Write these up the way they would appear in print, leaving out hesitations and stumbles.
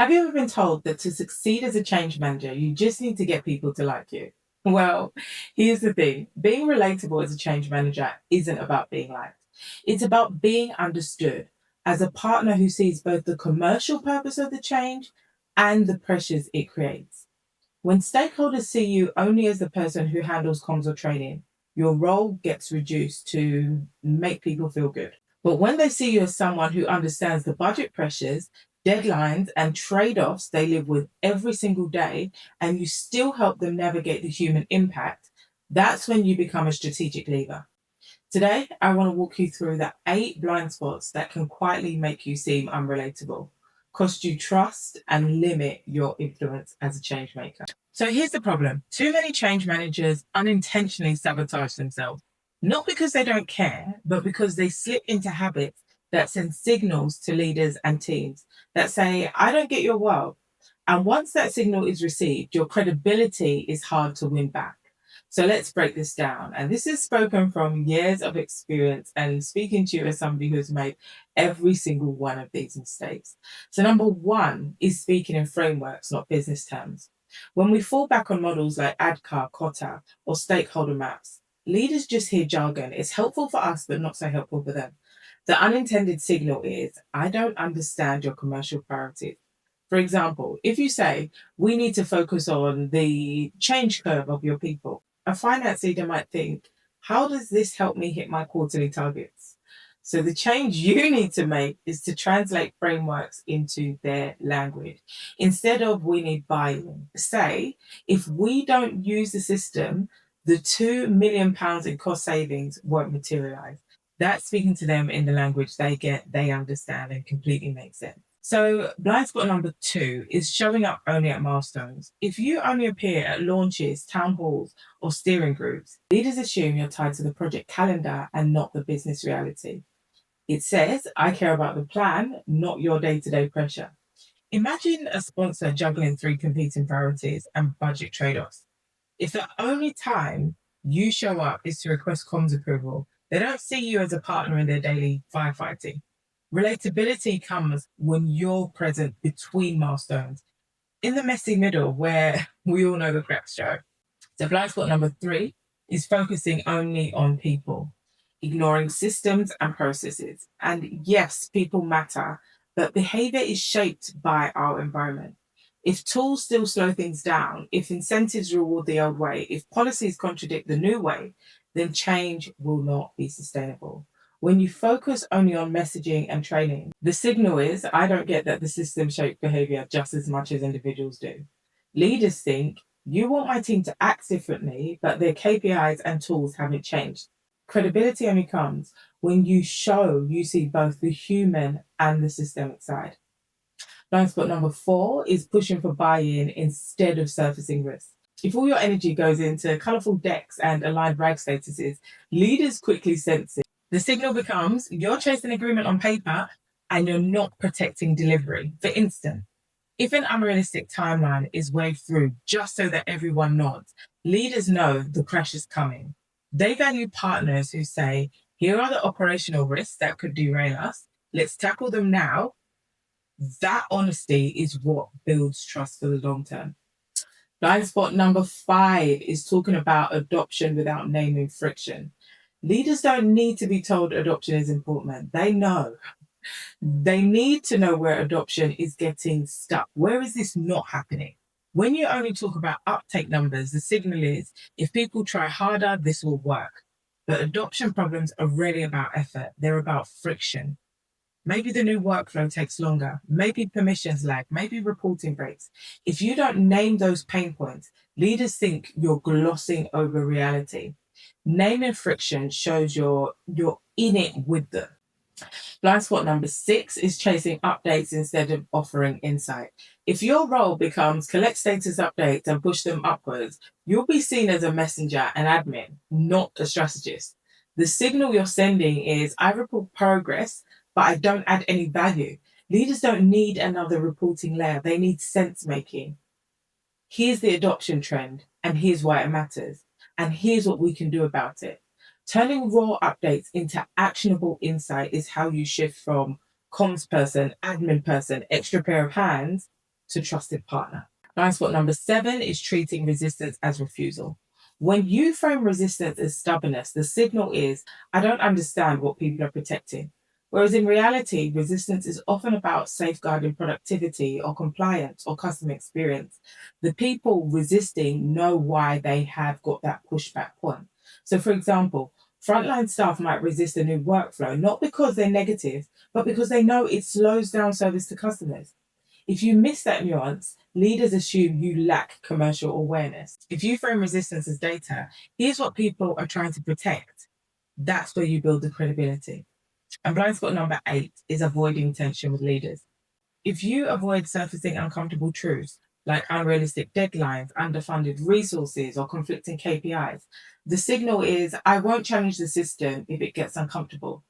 Have you ever been told that to succeed as a change manager, you just need to get people to like you? Well, here's the thing, being relatable as a change manager isn't about being liked, it's about being understood as a partner who sees both the commercial purpose of the change and the pressures it creates. When stakeholders see you only as the person who handles comms or training, your role gets reduced to make people feel good. But when they see you as someone who understands the budget pressures, deadlines, and trade offs they live with every single day, and you still help them navigate the human impact, that's when you become a strategic leader. Today, I want to walk you through the 8 blind spots that can quietly make you seem unrelatable, cost you trust, and limit your influence as a change maker. So here's the problem, too many change managers unintentionally sabotage themselves, not because they don't care, but because they slip into habits that send signals to leaders and teams that say, I don't get your world. And once that signal is received, your credibility is hard to win back. So let's break this down. And this is spoken from years of experience and speaking to you as somebody who's made every single one of these mistakes. So, number one is speaking in frameworks, not business terms. When we fall back on models like ADKAR, KOTA, or stakeholder maps, leaders just hear jargon. It's helpful for us, but not so helpful for them. The unintended signal is, I don't understand your commercial priorities. For example, if you say, we need to focus on the change curve of your people, a finance leader might think, how does this help me hit my quarterly targets? So the change you need to make is to translate frameworks into their language. Instead of we need buy-in, say, if we don't use the system, the £2 million in cost savings won't materialize. That's speaking to them in the language they get, they understand, and completely makes sense. So, blind spot number 2 is showing up only at milestones. If you only appear at launches, town halls, or steering groups, leaders assume you're tied to the project calendar and not the business reality. It says, I care about the plan, not your day to day pressure. Imagine a sponsor juggling 3 competing priorities and budget trade offs. If the only time you show up is to request comms approval, they don't see you as a partner in their daily firefighting. Relatability comes when you're present between milestones, in the messy middle where we all know the cracks show. So blind spot number 3 is focusing only on people, ignoring systems and processes. And yes, people matter, but behavior is shaped by our environment. If tools still slow things down, if incentives reward the old way, if policies contradict the new way, then change will not be sustainable. When you focus only on messaging and training, the signal is I don't get that the system shapes behavior just as much as individuals do. Leaders think you want my team to act differently, but their KPIs and tools haven't changed. Credibility only comes when you show you see both the human and the systemic side. Blind spot number 4 is pushing for buy-in instead of surfacing risk. If all your energy goes into colourful decks and aligned rag statuses, leaders quickly sense it. The signal becomes you're chasing agreement on paper and you're not protecting delivery. For instance, if an unrealistic timeline is waved through just so that everyone nods, leaders know the crash is coming. They value partners who say, here are the operational risks that could derail us. Let's tackle them now. That honesty is what builds trust for the long term. Blind spot number 5 is talking about adoption without naming friction. Leaders don't need to be told adoption is important. They know. They need to know where adoption is getting stuck. Where is this not happening? When you only talk about uptake numbers, the signal is if people try harder, this will work. But adoption problems are really about effort, they're about friction. Maybe the new workflow takes longer, maybe permissions lag, maybe reporting breaks. If you don't name those pain points, leaders think you're glossing over reality. Naming friction shows you're in it with them. Blind spot number 6 is chasing updates instead of offering insight. If your role becomes collect status updates and push them upwards, you'll be seen as a messenger and admin, not a strategist. The signal you're sending is I report progress, but I don't add any value. Leaders don't need another reporting layer, they need sense making. Here's the adoption trend, and here's why it matters, and here's what we can do about it. Turning raw updates into actionable insight is how you shift from comms person, admin person, extra pair of hands to trusted partner. Blind spot number 7 is treating resistance as refusal. When you frame resistance as stubbornness, the signal is, I don't understand what people are protecting. Whereas in reality, resistance is often about safeguarding productivity or compliance or customer experience. The people resisting know why they have got that pushback point. So, for example, frontline staff might resist a new workflow, not because they're negative, but because they know it slows down service to customers. If you miss that nuance, leaders assume you lack commercial awareness. If you frame resistance as data, here's what people are trying to protect. That's where you build the credibility. And blind spot number 8 is avoiding tension with leaders. If you avoid surfacing uncomfortable truths like unrealistic deadlines, underfunded resources, or conflicting KPIs, the signal is I won't challenge the system if it gets uncomfortable.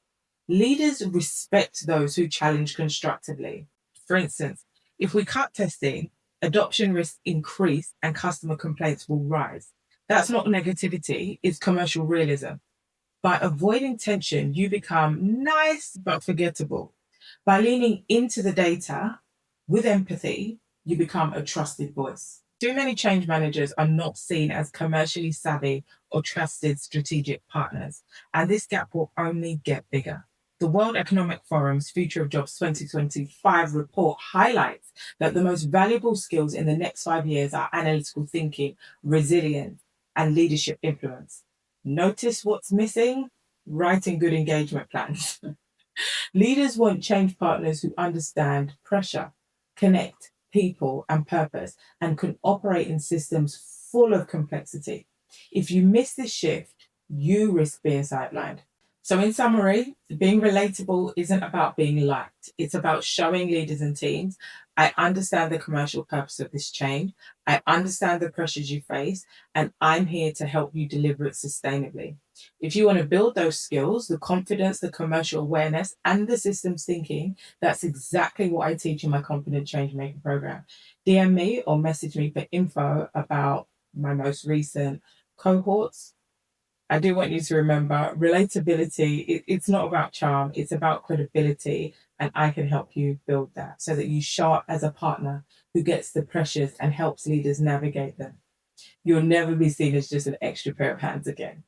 Leaders respect those who challenge constructively. For instance, if we cut testing, adoption risks increase and customer complaints will rise. That's not negativity, it's commercial realism. By avoiding tension, you become nice but forgettable. By leaning into the data with empathy, you become a trusted voice. Too many change managers are not seen as commercially savvy or trusted strategic partners, and this gap will only get bigger. The World Economic Forum's Future of Jobs 2025 report highlights that the most valuable skills in the next 5 years are analytical thinking, resilience, and leadership influence. Notice what's missing? Writing good engagement plans. Leaders want change partners who understand pressure, connect people and purpose, and can operate in systems full of complexity. If you miss this shift, you risk being sidelined. So, in summary, being relatable isn't about being liked. It's about showing leaders and teams I understand the commercial purpose of this change. I understand the pressures you face, and I'm here to help you deliver it sustainably. If you want to build those skills, the confidence, the commercial awareness, and the systems thinking, that's exactly what I teach in my Confident Change Maker program. DM me or message me for info about my most recent cohorts. I do want you to remember relatability, it's not about charm, it's about credibility. And I can help you build that so that you show up as a partner who gets the pressures and helps leaders navigate them. You'll never be seen as just an extra pair of hands again.